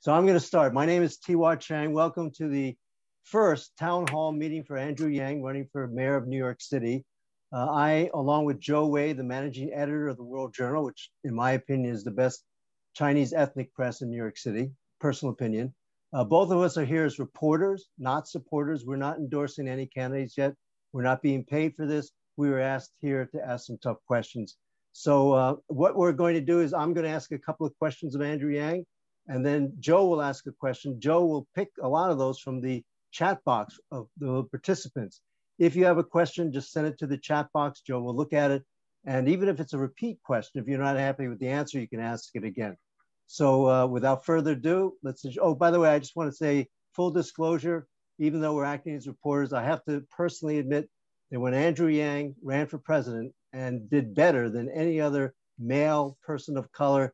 So I'm going to start. My name is Tiwa Chang. Welcome to the first town hall meeting for Andrew Yang, running for mayor of New York City. I, along with Joe Wei, the managing editor of the World Journal, which in my opinion is the best Chinese ethnic press in New York City, personal opinion. Both of us are here as reporters, not supporters. We're not endorsing any candidates yet. We're not being paid for this. We were asked here to ask some tough questions. So what we're going to do is I'm going to ask a couple of questions of Andrew Yang, and then Joe will ask a question. Joe will pick a lot of those from the chat box of the participants. If you have a question, just send it to the chat box. Joe will look at it. And even if it's a repeat question, if you're not happy with the answer, you can ask it again. So without further ado, oh, by the way, I just want to say full disclosure, even though we're acting as reporters, I have to personally admit that when Andrew Yang ran for president and did better than any other male person of color,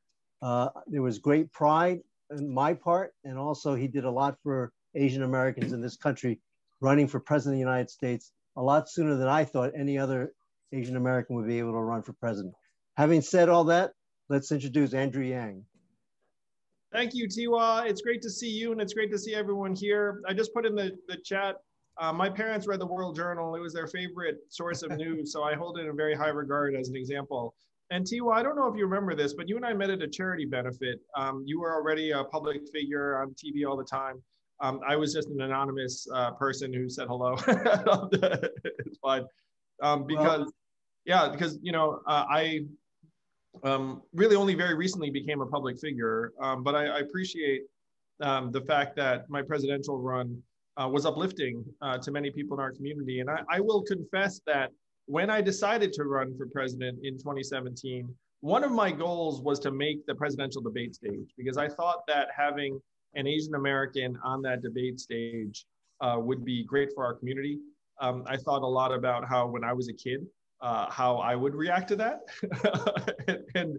there was great pride on my part. And also he did a lot for Asian Americans in this country, running for president of the United States a lot sooner than I thought any other Asian American would be able to run for president. Having said all that, let's introduce Andrew Yang. Thank you, Tiwa. It's great to see you, and it's great to see everyone here. I just put in the chat, my parents read the World Journal. It was their favorite source of news, so I hold it in very high regard as an example. And Tiwa, I don't know if you remember this, but you and I met at a charity benefit. You were already a public figure on TV all the time. I was just an anonymous person who said hello. It's fine. Because you know, I really only very recently became a public figure, but I appreciate the fact that my presidential run was uplifting to many people in our community. And I will confess that when I decided to run for president in 2017, one of my goals was to make the presidential debate stage, because I thought that having an Asian American on that debate stage would be great for our community. I thought a lot about how when I was a kid, how I would react to that. and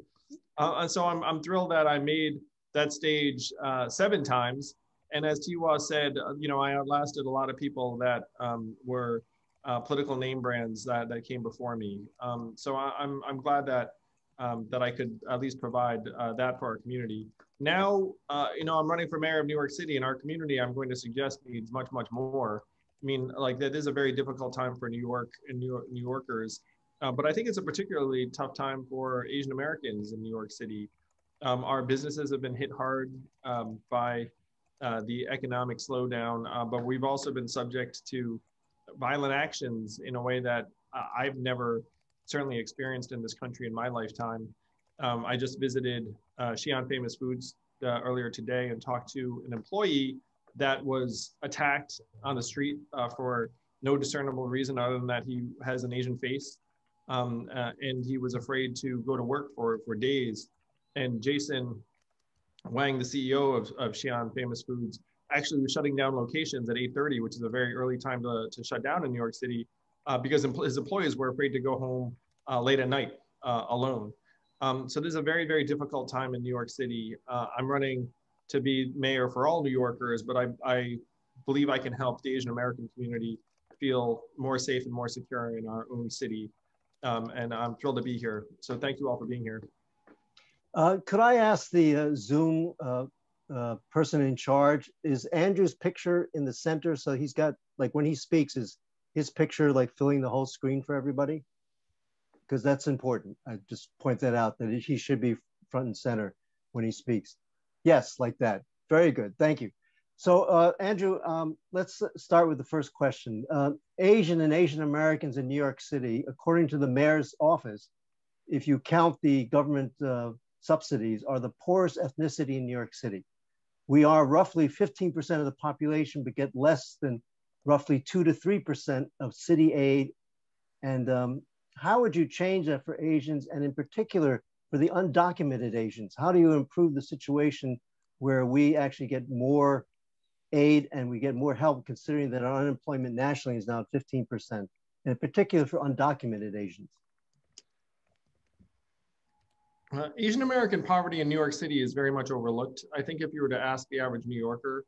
so I'm thrilled that I made that stage 7 times. And as Tiwa said, you know, I outlasted a lot of people that were political name brands that came before me. So I'm glad that that I could at least provide that for our community. Now, you know, I'm running for mayor of New York City, and our community, I'm going to suggest, needs much, much more. I mean, like, that is a very difficult time for New York and New Yorkers. But I think it's a particularly tough time for Asian Americans in New York City. Our businesses have been hit hard by the economic slowdown, but we've also been subject to violent actions in a way that I've never certainly experienced in this country in my lifetime. I just visited Xi'an Famous Foods earlier today and talked to an employee that was attacked on the street for no discernible reason other than that he has an Asian face. And he was afraid to go to work for days. And Jason Wang, the CEO of Xi'an Famous Foods, actually was shutting down locations at 8:30, which is a very early time to shut down in New York City, because his employees were afraid to go home late at night alone. So this is a very, very difficult time in New York City. I'm running to be mayor for all New Yorkers, but I believe I can help the Asian American community feel more safe and more secure in our own city. And I'm thrilled to be here. So thank you all for being here. Could I ask the Zoom person in charge, is Andrew's picture in the center? So he's got, like, when he speaks, is his picture like filling the whole screen for everybody? Because that's important. I just point that out, that he should be front and center when he speaks. Yes, like that. Very good. Thank you. So Andrew, let's start with the first question. Asian and Asian Americans in New York City, according to the mayor's office, if you count the government subsidies, are the poorest ethnicity in New York City. We are roughly 15% of the population, but get less than roughly 2 to 3% of city aid. And how would you change that for Asians, and in particular for the undocumented Asians? How do you improve the situation where we actually get more aid and we get more help, considering that our unemployment nationally is now at 15%, and in particular for undocumented Asians? Asian American poverty in New York City is very much overlooked. I think if you were to ask the average New Yorker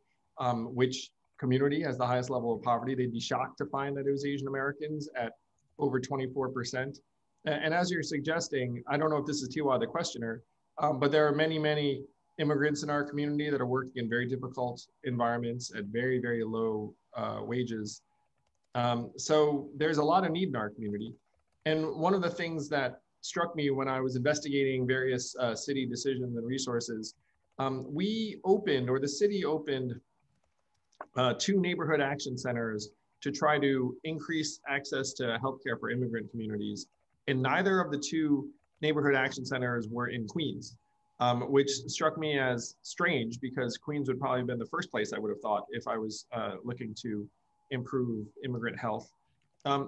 which community has the highest level of poverty, they'd be shocked to find that it was Asian Americans at over 24%. And as you're suggesting, I don't know if this is Tiwa, the questioner, but there are many, many immigrants in our community that are working in very difficult environments at very, very low wages. So there's a lot of need in our community. And one of the things that struck me when I was investigating various city decisions and resources, we opened, or the city opened, 2 neighborhood action centers to try to increase access to healthcare for immigrant communities. And neither of the 2 neighborhood action centers were in Queens, which struck me as strange because Queens would probably have been the first place I would have thought if I was looking to improve immigrant health.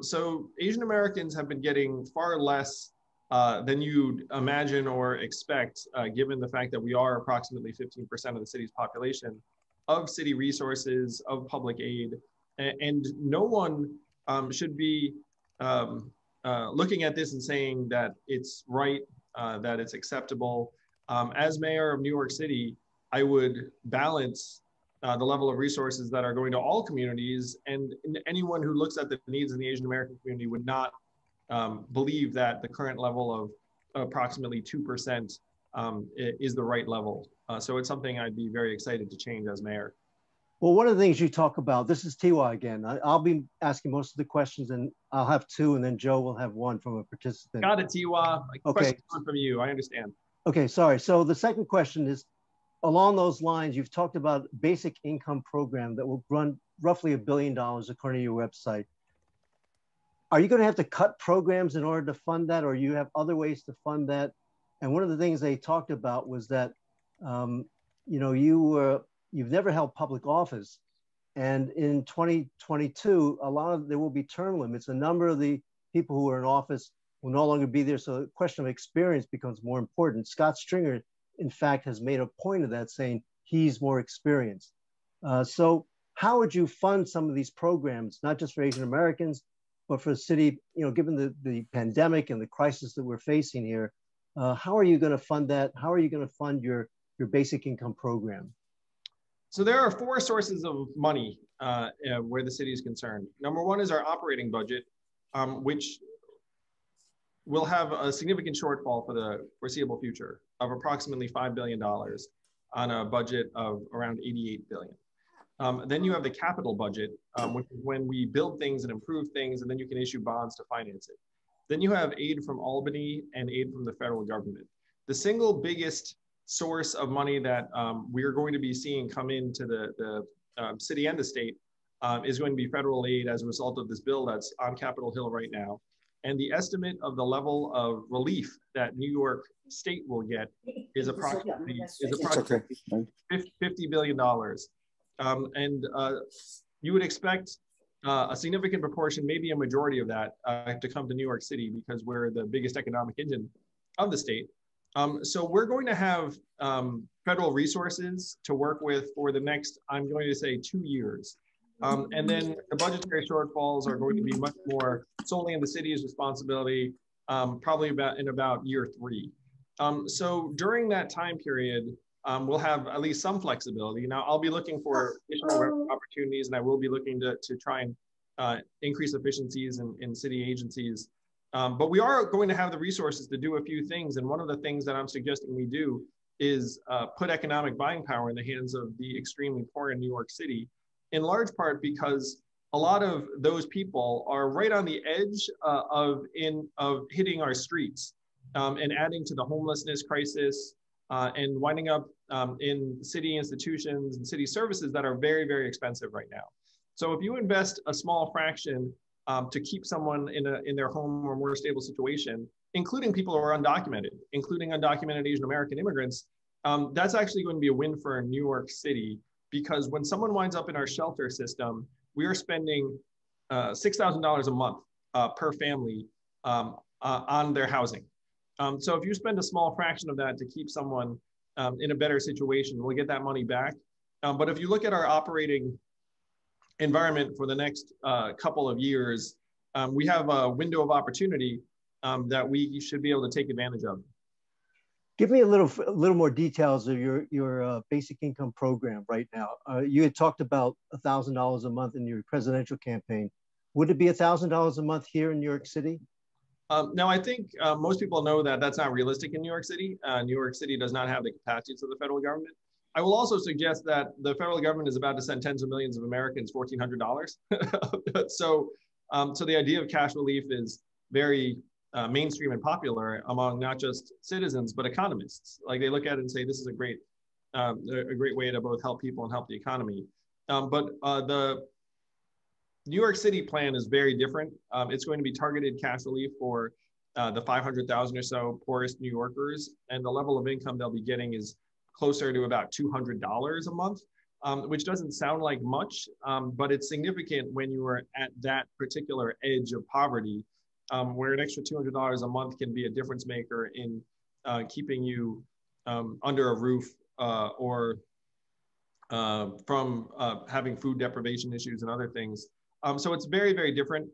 So Asian Americans have been getting far less than you'd imagine or expect, given the fact that we are approximately 15% of the city's population, of city resources, of public aid. And no one should be looking at this and saying that it's right, that it's acceptable. As mayor of New York City, I would balance the level of resources that are going to all communities, and anyone who looks at the needs in the Asian American community would not believe that the current level of approximately 2% is the right level. So it's something I'd be very excited to change as mayor. Well, one of the things you talk about, this is Tiwa again. I'll be asking most of the questions, and I'll have 2, and then Joe will have 1 from a participant. Got it, Tiwa. Okay. Question from you, I understand. Okay, sorry. So the second question is, along those lines, you've talked about basic income program that will run roughly $1 billion according to your website. Are you going to have to cut programs in order to fund that, or you have other ways to fund that? And one of the things they talked about was that, you know, you've never held public office, and in 2022, there will be term limits. A number of the people who are in office will no longer be there, so the question of experience becomes more important. Scott Stringer, in fact, has made a point of that, saying he's more experienced. So how would you fund some of these programs, not just for Asian Americans, but for the city, you know, given the pandemic and the crisis that we're facing here? How are you going to fund that? How are you going to fund your basic income program? So there are 4 sources of money where the city is concerned. Number 1 is our operating budget, which will have a significant shortfall for the foreseeable future of approximately $5 billion on a budget of around $88 billion. Then you have the capital budget, which is when we build things and improve things, and then you can issue bonds to finance it. Then you have aid from Albany and aid from the federal government. The single biggest source of money that we're going to be seeing come into the city and the state is going to be federal aid as a result of this bill that's on Capitol Hill right now. And the estimate of the level of relief that New York State will get is approximately $50 billion. And you would expect a significant proportion, maybe a majority of that, to come to New York City because we're the biggest economic engine of the state. So we're going to have federal resources to work with for the next, I'm going to say, 2 years. And then the budgetary shortfalls are going to be much more solely in the city's responsibility, probably in about year 3. So during that time period, we'll have at least some flexibility. Now, I'll be looking for additional opportunities, and I will be looking to try and increase efficiencies in city agencies. But we are going to have the resources to do a few things. And one of the things that I'm suggesting we do is put economic buying power in the hands of the extremely poor in New York City, in large part because a lot of those people are right on the edge of hitting our streets and adding to the homelessness crisis and winding up in city institutions and city services that are very, very expensive right now. So if you invest a small fraction to keep someone in their home or more stable situation, including people who are undocumented, including undocumented Asian American immigrants, that's actually going to be a win for New York City, because when someone winds up in our shelter system, we are spending $6,000 a month per family on their housing. So if you spend a small fraction of that to keep someone in a better situation, we'll get that money back. But if you look at our operating environment for the next couple of years, we have a window of opportunity that we should be able to take advantage of. Give me a little more details of your basic income program right now. You had talked about $1,000 a month in your presidential campaign. Would it be $1,000 a month here in New York City? Now, I think most people know that that's not realistic in New York City. New York City does not have the capacities of the federal government. I will also suggest that the federal government is about to send tens of millions of Americans $1,400. So the idea of cash relief is very mainstream and popular among not just citizens, but economists. Like they look at it and say, this is a great way to both help people and help the economy. But the New York City plan is very different. It's going to be targeted cash relief for the 500,000 or so poorest New Yorkers. And the level of income they'll be getting is closer to about $200 a month, which doesn't sound like much, but it's significant when you are at that particular edge of poverty, where an extra $200 a month can be a difference maker in keeping you under a roof or from having food deprivation issues and other things. So it's very, very different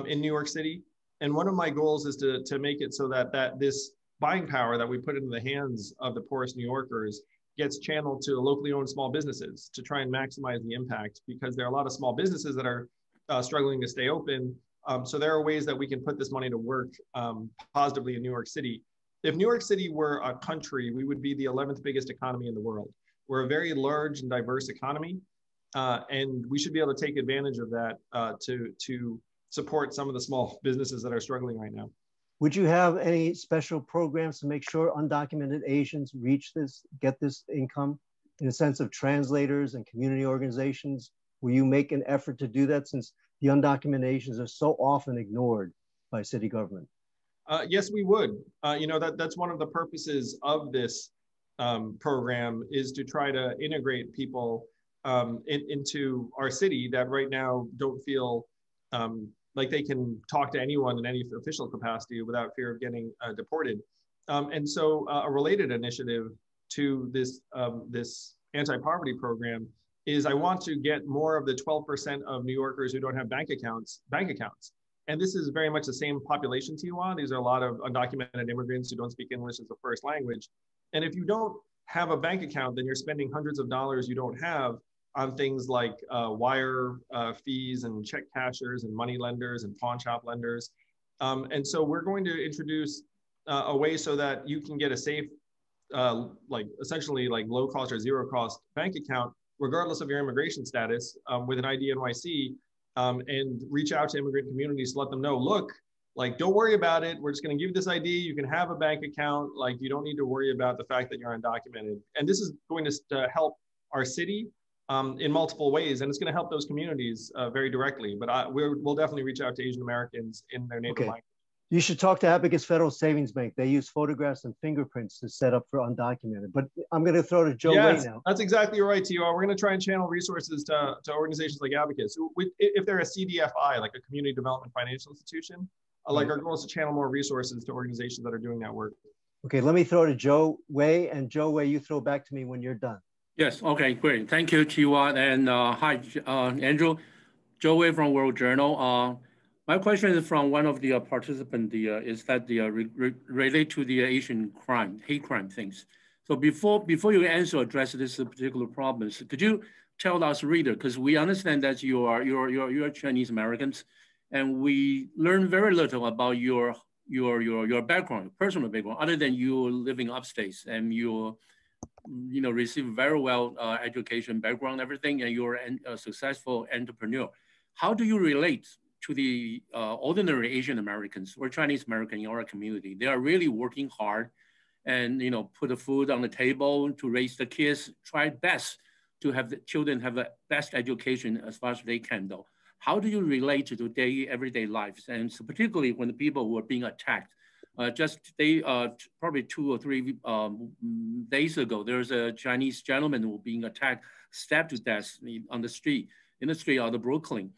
in New York City. And one of my goals is to make it so that this buying power that we put into the hands of the poorest New Yorkers gets channeled to locally owned small businesses to try and maximize the impact, because there are a lot of small businesses that are struggling to stay open. So there are ways that we can put this money to work positively in New York City. If New York City were a country, we would be the 11th biggest economy in the world. We're a very large and diverse economy, and we should be able to take advantage of that to support some of the small businesses that are struggling right now. Would you have any special programs to make sure undocumented Asians get this income, in a sense of translators and community organizations? Will you make an effort to do that, since the undocumented Asians are so often ignored by city government? Yes, we would. That's one of the purposes of this program, is to try to integrate people into our city that right now don't feel like they can talk to anyone in any official capacity without fear of getting deported. And so a related initiative to this anti-poverty program is I want to get more of the 12% of New Yorkers who don't have bank accounts. And this is very much the same population, Tiwa. These are a lot of undocumented immigrants who don't speak English as a first language. And if you don't have a bank account, then you're spending hundreds of dollars you don't have on things like wire fees and check cashers and money lenders and pawn shop lenders. And so we're going to introduce a way so that you can get a safe, essentially low cost or zero cost bank account, regardless of your immigration status, with an ID NYC, and reach out to immigrant communities to let them know, look, don't worry about it. We're just going to give you this ID. You can have a bank account. You don't need to worry about the fact that you're undocumented. And this is going to help our city in multiple ways, and it's going to help those communities very directly. But we'll definitely reach out to Asian Americans in their native language. You should talk to Abacus Federal Savings Bank. They use photographs and fingerprints to set up for undocumented. But I'm going to throw to Joe Way now. That's exactly right, T.R. We're going to try and channel resources to organizations like Abacus. If they're a CDFI, like a community development financial institution, our goal is to channel more resources to organizations that are doing that work. Okay, let me throw to Joe Way, and Joe Way, you throw back to me when you're done. Yes, okay, great. Thank you, Chiwa, and hi, Andrew. Joe Way from World Journal. My question is from one of the participants, is that related to the Asian crime, hate crime things. So before you address this particular problems, could you tell us, reader, because we understand that you are Chinese Americans, and we learn very little about your background, personal background, other than you living upstate and you receive very well education background, everything, and you're a successful entrepreneur. How do you relate to the ordinary Asian Americans or Chinese American in our community? They are really working hard and put the food on the table to raise the kids, try best to have the children have the best education as far as they can though. How do you relate to their everyday lives? And so particularly when the people who are being attacked, probably 2 or 3 days ago, there's a Chinese gentleman who was being attacked, stabbed to death on the street, in the street out of Brooklyn.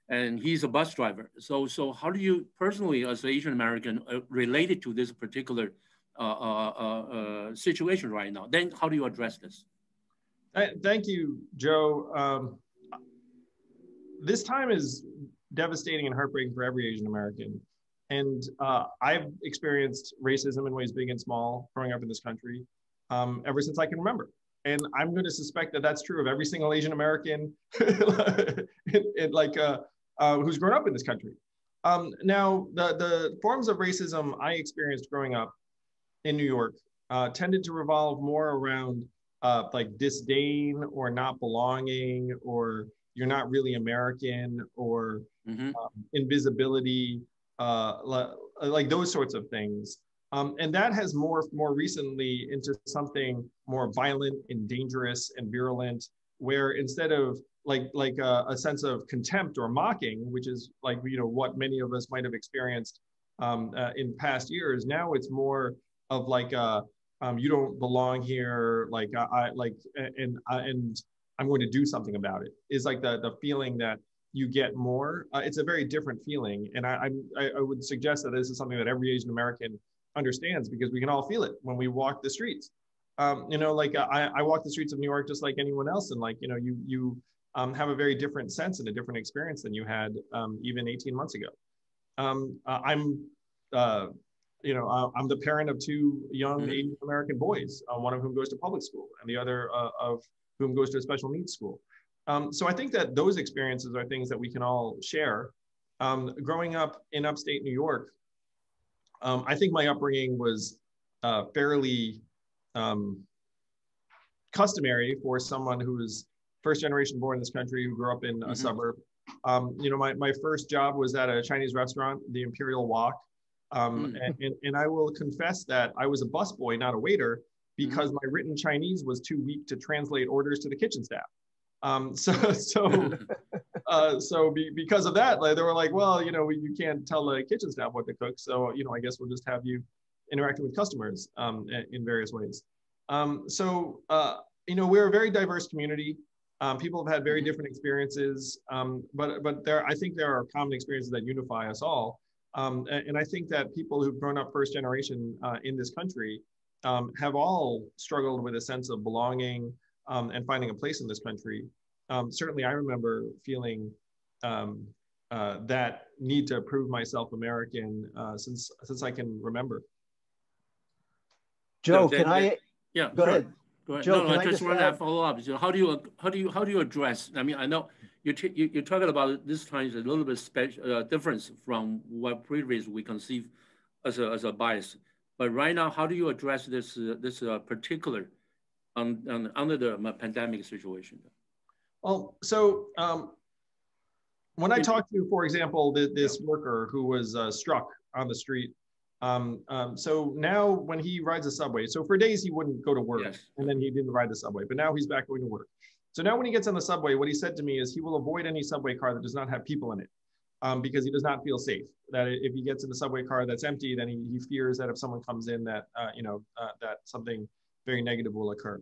And he's a bus driver. So how do you personally, as an Asian American, related to this particular situation right now? Then how do you address this? Thank you, Joe. This time is devastating and heartbreaking for every Asian American. And I've experienced racism in ways big and small growing up in this country ever since I can remember. And I'm going to suspect that that's true of every single Asian American who's grown up in this country. Now, the forms of racism I experienced growing up in New York tended to revolve more around like disdain or not belonging, or you're not really American, or invisibility, like those sorts of things. And that has morphed more recently into something more violent and dangerous and virulent, where instead of like a sense of contempt or mocking, which is like, you know, what many of us might have experienced in past years, now it's more of like you don't belong here, like and I'm going to do something about it, is like the feeling that you get more. It's a very different feeling, and I would suggest that this is something that every Asian American understands, because we can all feel it when we walk the streets. You know, like I walk the streets of New York just like anyone else, and like, you know, you have a very different sense and a different experience than you had even 18 months ago. You know, I'm the parent of two young Asian American boys, one of whom goes to public school and the other of whom goes to a special needs school. So I think that those experiences are things that we can all share. Growing up in upstate New York, I think my upbringing was fairly customary for someone who's first generation born in this country, who grew up in a suburb. You know, my first job was at a Chinese restaurant, the Imperial Wok. And I will confess that I was a busboy, not a waiter, because my written Chinese was too weak to translate orders to the kitchen staff. Because of that, like, they were like, well, you know, you can't tell the kitchen staff what to cook. So, you know, I guess we'll just have you interacting with customers in various ways. You know, we're a very diverse community. People have had very different experiences, but I think there are common experiences that unify us all. And I think that people who've grown up first generation in this country have all struggled with a sense of belonging and finding a place in this country. Certainly, I remember feeling that need to prove myself American since I can remember. Joe, go ahead? Go ahead. Joe, no, I just want to follow up. So how do you address? I mean, I know you're talking about this time is a little bit special difference from what previous we conceive as a bias. But right now, how do you address this particular under the pandemic situation? Well, so when I talked to, for example, this worker who was struck on the street, so now when he rides the subway, so for days he wouldn't go to work, and then he didn't ride the subway, but now he's back going to work. So now when he gets on the subway, what he said to me is he will avoid any subway car that does not have people in it, because he does not feel safe. That if he gets in a subway car that's empty, then he fears that if someone comes in, that that something very negative will occur.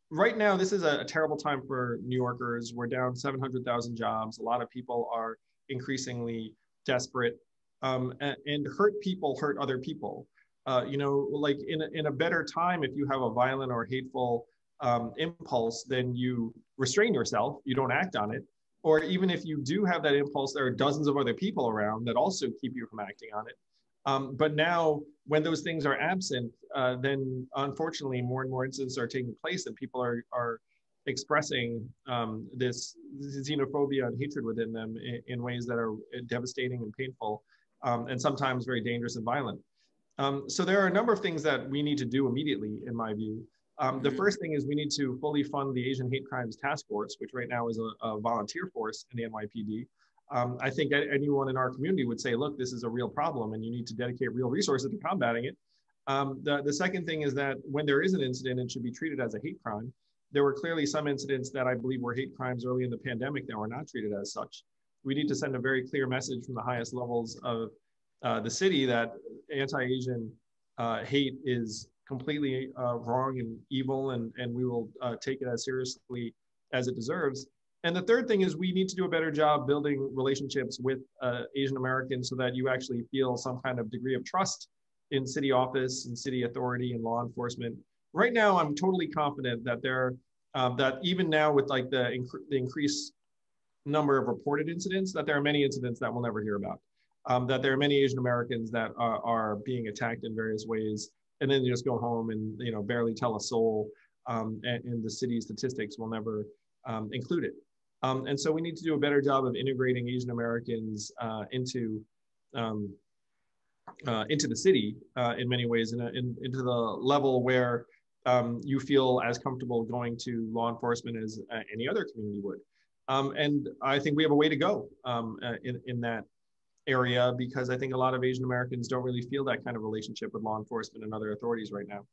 Right now, this is a terrible time for New Yorkers. We're down 700,000 jobs. A lot of people are increasingly desperate, and hurt people hurt other people. You know, like in a better time, if you have a violent or hateful impulse, then you restrain yourself, you don't act on it. Or even if you do have that impulse, there are dozens of other people around that also keep you from acting on it. But now, when those things are absent, then unfortunately more and more incidents are taking place, and people are expressing this xenophobia and hatred within them in ways that are devastating and painful, and sometimes very dangerous and violent. So there are a number of things that we need to do immediately, in my view. The first thing is we need to fully fund the Asian Hate Crimes Task Force, which right now is a volunteer force in the NYPD. I think anyone in our community would say, look, this is a real problem and you need to dedicate real resources to combating it. The second thing is that when there is an incident, it should be treated as a hate crime. There were clearly some incidents that I believe were hate crimes early in the pandemic that were not treated as such. We need to send a very clear message from the highest levels of the city that anti-Asian hate is completely wrong and evil, and we will take it as seriously as it deserves. And the third thing is we need to do a better job building relationships with Asian Americans so that you actually feel some kind of degree of trust in city office and city authority and law enforcement. Right now, I'm totally confident that that even now with like the increased number of reported incidents, that there are many incidents that we'll never hear about. That there are many Asian Americans that are being attacked in various ways, and then you just go home and barely tell a soul, and the city statistics will never include it. And so we need to do a better job of integrating Asian Americans into the city in many ways, into the level where you feel as comfortable going to law enforcement as any other community would. And I think we have a way to go in that area, because I think a lot of Asian Americans don't really feel that kind of relationship with law enforcement and other authorities right now.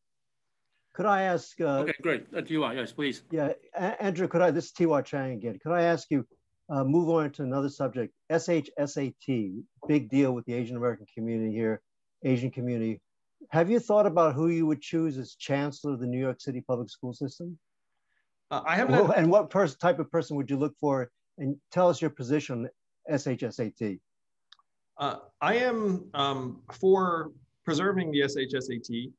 Could I ask? Okay, great. Tiwa, yes, please. Yeah, Andrew, this is Tiwa Chang again. Could I ask you, move on to another subject, SHSAT, big deal with the Asian American community here, Asian community. Have you thought about who you would choose as chancellor of the New York City public school system? I haven't. And what type of person would you look for? And tell us your position on SHSAT. I am for preserving the SHSAT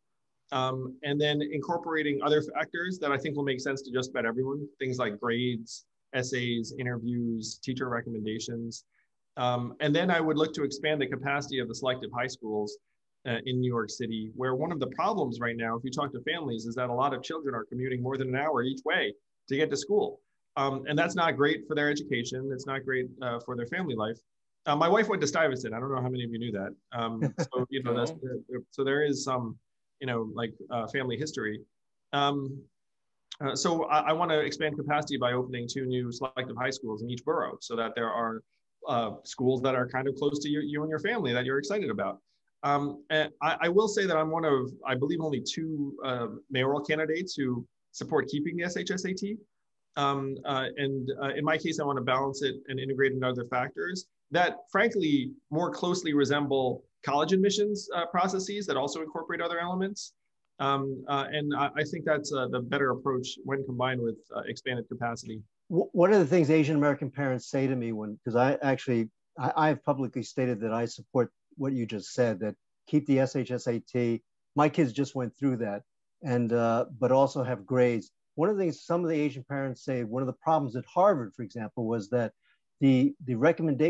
and then incorporating other factors that I think will make sense to just about everyone. Things like grades, essays, interviews, teacher recommendations. And then I would look to expand the capacity of the selective high schools in New York City, where one of the problems right now, if you talk to families, is that a lot of children are commuting more than an hour each way to get to school. And that's not great for their education. It's not great for their family life. My wife went to Stuyvesant. I don't know how many of you knew that. So, you know, so there is some, you know, like family history. So I want to expand capacity by opening 2 new selective high schools in each borough, so that there are schools that are kind of close to you and your family that you're excited about. And I will say that I'm one of, I believe, only 2 mayoral candidates who support keeping the SHSAT. In my case, I want to balance it and integrate in other factors that, frankly, more closely resemble college admissions processes that also incorporate other elements. And I think that's the better approach when combined with expanded capacity. One of the things Asian American parents say to me because I've publicly stated that I support what you just said, that keep the SHSAT. My kids just went through that, and but also have grades. One of the things some of the Asian parents say, one of the problems at Harvard, for example, was that the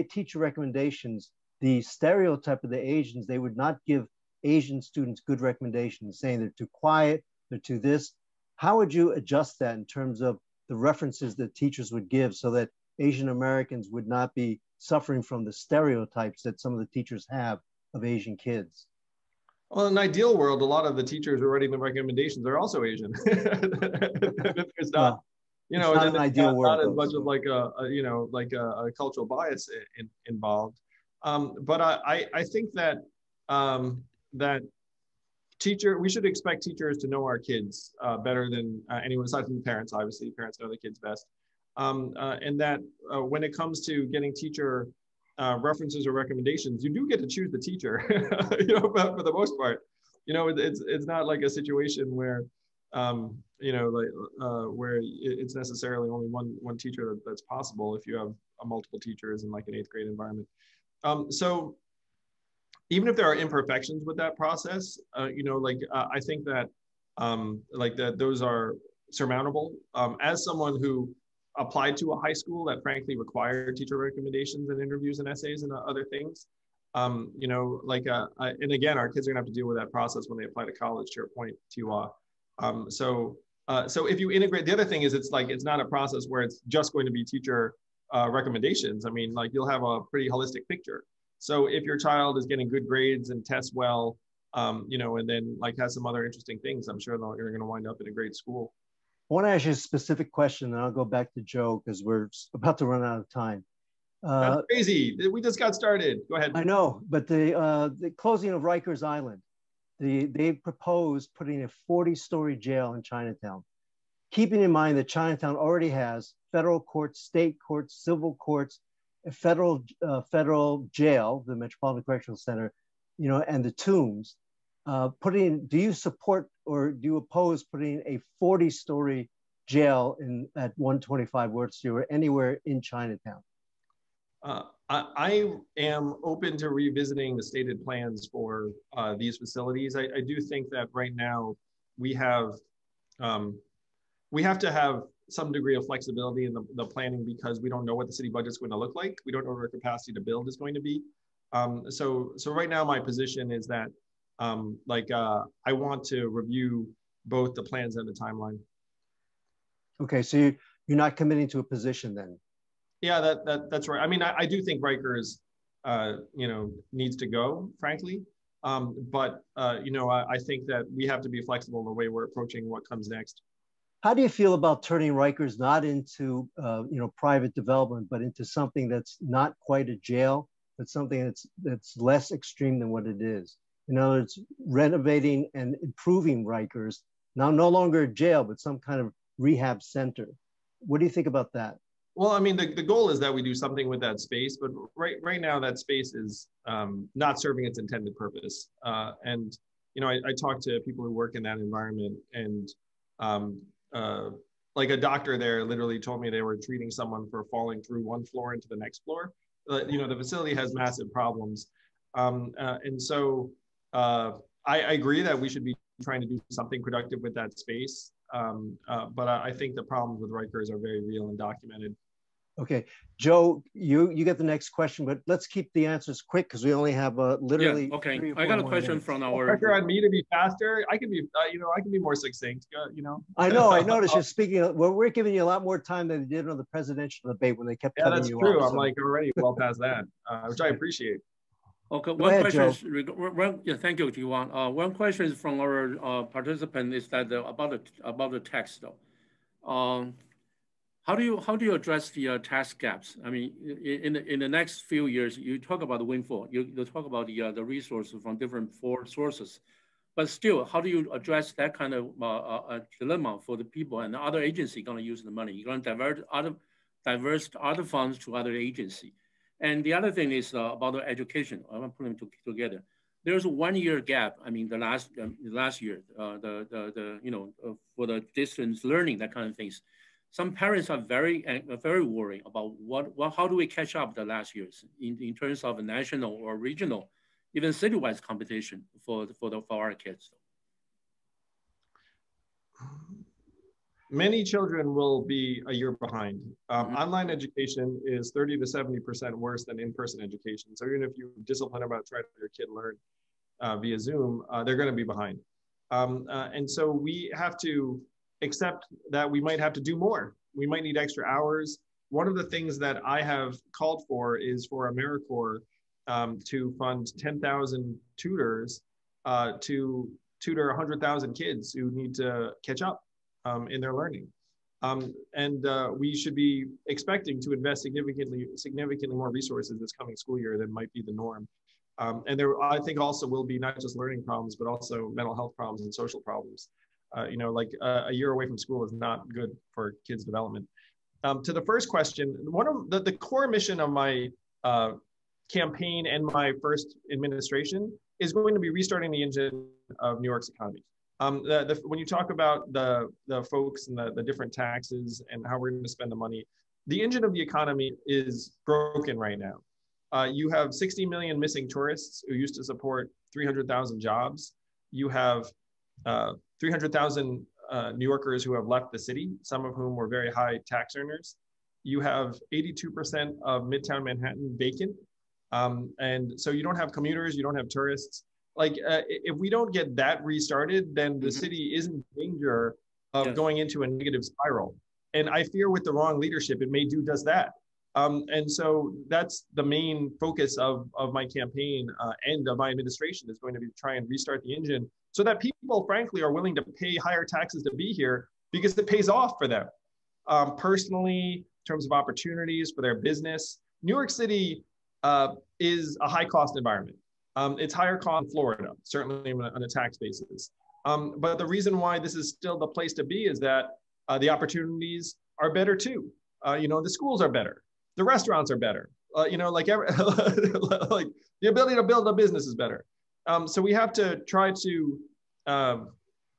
teacher recommendations, the stereotype of the Asians, they would not give Asian students good recommendations, saying they're too quiet, they're too this. How would you adjust that in terms of the references that teachers would give, so that Asian Americans would not be suffering from the stereotypes that some of the teachers have of Asian kids? Well, in an ideal world, a lot of the teachers who are writing the recommendations are also Asian. There's not, you know, not an ideal world, not as much of like a cultural bias involved. But I think that we should expect teachers to know our kids better than anyone aside from the parents. Obviously, parents know the kids best. And that when it comes to getting teacher references or recommendations, you do get to choose the teacher, you know, but for the most part, you know, it's not like a situation where, you know, like where it's necessarily only one teacher that's possible if you have multiple teachers in like an 8th grade environment. So even if there are imperfections with that process, you know, like I think that those are surmountable. As someone who applied to a high school that frankly required teacher recommendations and interviews and essays and other things, you know, like, and again, our kids are gonna have to deal with that process when they apply to college, to your point, Tiwa. So if you integrate, the other thing is it's not a process where it's just going to be teacher recommendations. I mean, like you'll have a pretty holistic picture. So if your child is getting good grades and tests well, you know, and then like has some other interesting things, I'm sure you're going to wind up in a great school. I want to ask you a specific question, and I'll go back to Joe because we're about to run out of time. That's crazy. We just got started. Go ahead. I know, but the closing of Rikers Island, they proposed putting a 40-story jail in Chinatown, keeping in mind that Chinatown already has federal courts, state courts, civil courts, a federal jail, the Metropolitan Correctional Center, you know, and the tombs. Do you support or do you oppose putting a 40-story jail at 125 Worth Street or anywhere in Chinatown? I am open to revisiting the stated plans for these facilities. I do think that right now we have to have some degree of flexibility in the planning, because we don't know what the city budget is going to look like. We don't know what our capacity to build is going to be. So right now my position is that I want to review both the plans and the timeline. Okay, so you're not committing to a position then? Yeah, that's right. I mean, I do think Rikers, needs to go, frankly. But I think that we have to be flexible in the way we're approaching what comes next. How do you feel about turning Rikers not into private development, but into something that's not quite a jail, but something that's less extreme than what it is? In other words, renovating and improving Rikers, now no longer a jail, but some kind of rehab center. What do you think about that? Well, I mean, the goal is that we do something with that space, but right now that space is not serving its intended purpose. And I talk to people who work in that environment, and like a doctor there literally told me they were treating someone for falling through one floor into the next floor. The facility has massive problems, and so I agree that we should be trying to do something productive with that space. But I think the problems with Rikers are very real and documented. Okay, Joe, you get the next question, but let's keep the answers quick because we only have literally. Yeah, okay, I got a question from our. Pressure on me to be faster. I can be, I can be more succinct. I know. I noticed you're speaking. Well, we're giving you a lot more time than they did on the presidential debate when they kept cutting you off. Yeah, that's true. I'm like already well past that, which I appreciate. Okay, one question is, thank you, Jiwan. One question is from our participant is that about the tax though. How do you address the tax gaps? I mean, in the next few years, you talk about the windfall, you talk about the resources from different sources, but still, how do you address that kind of dilemma for the people and the other agency going to use the money? You're going to divert other funds to other agency. And the other thing is about the education. I want to put them together. There's a 1 year gap. I mean, the last year, for the distance learning, that kind of things. Some parents are very worried about how do we catch up the last years in terms of national or regional, even citywide competition for our kids. Many children will be a year behind. Online education is 30 to 70% worse than in-person education. So even if you discipline about trying to have your kid learn via Zoom, they're going to be behind. And so we have to accept that we might have to do more. We might need extra hours. One of the things that I have called for is for AmeriCorps to fund 10,000 tutors to tutor 100,000 kids who need to catch up in their learning. And we should be expecting to invest significantly more resources this coming school year than might be the norm. And there, I think, also will be not just learning problems, but also mental health problems and social problems. Like a year away from school is not good for kids' development. To the first question, one of the core mission of my campaign and my first administration is going to be restarting the engine of New York's economy. When you talk about the folks and the different taxes and how we're going to spend the money, the engine of the economy is broken right now. You have 60 million missing tourists who used to support 300,000 jobs. You have 300,000 New Yorkers who have left the city, some of whom were very high tax earners. You have 82% of Midtown Manhattan vacant. And so you don't have commuters, you don't have tourists. Like if we don't get that restarted, then the city is in danger of going into a negative spiral. And I fear with the wrong leadership, it may do just that. And so that's the main focus of my campaign and of my administration is going to be to try and restart the engine so that people, frankly, are willing to pay higher taxes to be here because it pays off for them. Personally, in terms of opportunities for their business, New York City is a high cost environment. It's higher cost in Florida, certainly on a tax basis. But the reason why this is still the place to be is that the opportunities are better too. The schools are better. The restaurants are better. Like the ability to build a business is better. So we have to try to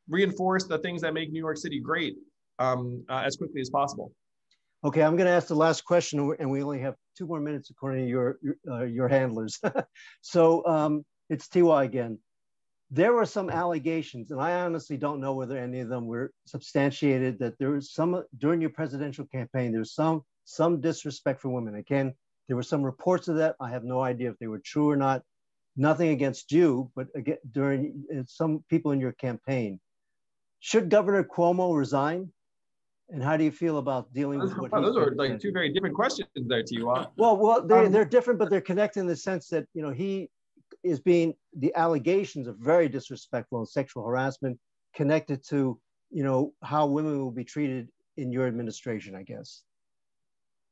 reinforce the things that make New York City great as quickly as possible. Okay, I'm going to ask the last question, and we only have 2 more minutes according to your handlers. So it's Tiwa again. There were some allegations, and I honestly don't know whether any of them were substantiated, that there was some, during your presidential campaign, there's some disrespect for women. Again, there were some reports of that. I have no idea if they were true or not. Nothing against you, but again, during some people in your campaign. Should Governor Cuomo resign? And how do you feel about dealing with what those are like two very different questions there, Tiwa. Well, they're different, but they're connected in the sense that, you know, he is being, the allegations of very disrespectful and sexual harassment connected to, you know, how women will be treated in your administration, I guess.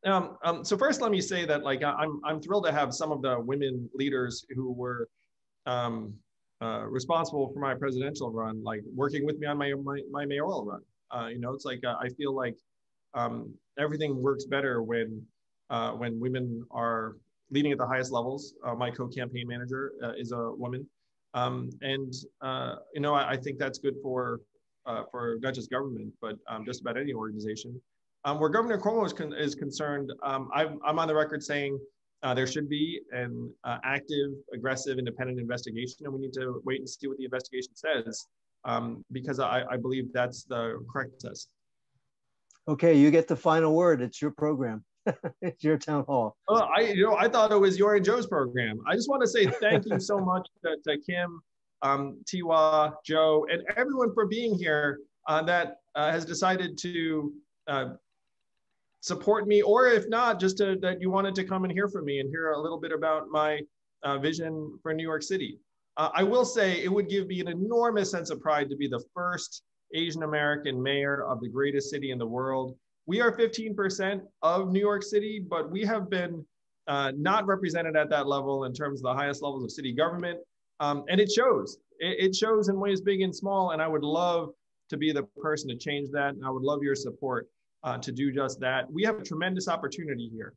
So first, let me say that, like, I'm thrilled to have some of the women leaders who were responsible for my presidential run, like working with me on my mayoral run. You know, it's like I feel like everything works better when women are leading at the highest levels. My co-campaign manager is a woman, and you know, I think that's good for not just government, but just about any organization. Where Governor Cuomo is concerned, I'm on the record saying there should be an active, aggressive, independent investigation, and we need to wait and see what the investigation says, because I believe that's the correct test. Okay, you get the final word. It's your program. It's your town hall. Well, I thought it was your and Joe's program. I just want to say thank you so much to Kim, Tiwa, Joe, and everyone for being here that has decided to support me, or if not, just that you wanted to come and hear from me and hear a little bit about my vision for New York City. I will say it would give me an enormous sense of pride to be the first Asian American mayor of the greatest city in the world. We are 15% of New York City, but we have been not represented at that level in terms of the highest levels of city government. And it shows. It shows in ways big and small, and I would love to be the person to change that, and I would love your support to do just that. We have a tremendous opportunity here.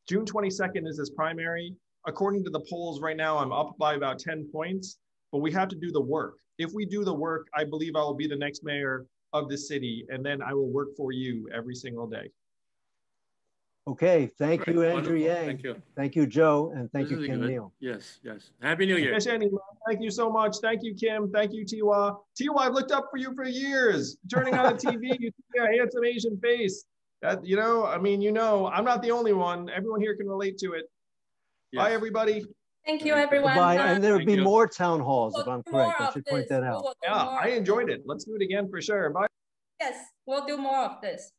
June 22nd is this primary. According to the polls right now, I'm up by about 10 points, but we have to do the work. If we do the work, I believe I will be the next mayor of the city, and then I will work for you every single day. Okay, thank you, Andrew Wonderful. Yang. Thank you. Thank you, Joe, and thank you, Kim good. Neal. Yes, yes. Happy New Year. Yes, Andy, thank you so much. Thank you, Kim. Thank you, Tiwa. Tiwa, I've looked up for you for years. Turning on the TV, you see a handsome Asian face. That, you know, I mean, you know, I'm not the only one. Everyone here can relate to it. Yes. Bye, everybody. Thank you, everyone. Bye. And there would be more town halls, if I'm correct. I should point that out. Yeah, I enjoyed it. Let's do it again for sure. Bye. Yes, we'll do more of this.